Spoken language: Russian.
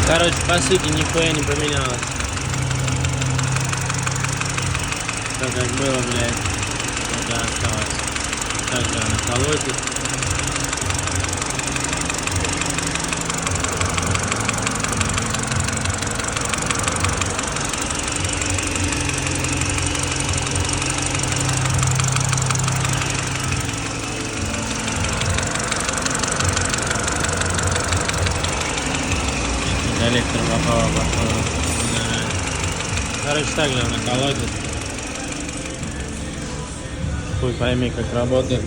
Короче, по сути, нихуя не поменялось. Так как было, блядь, так и осталось. Также она колотит. Коллектор попала, походу. Короче, также она колотит. Хуй пойми, как работает.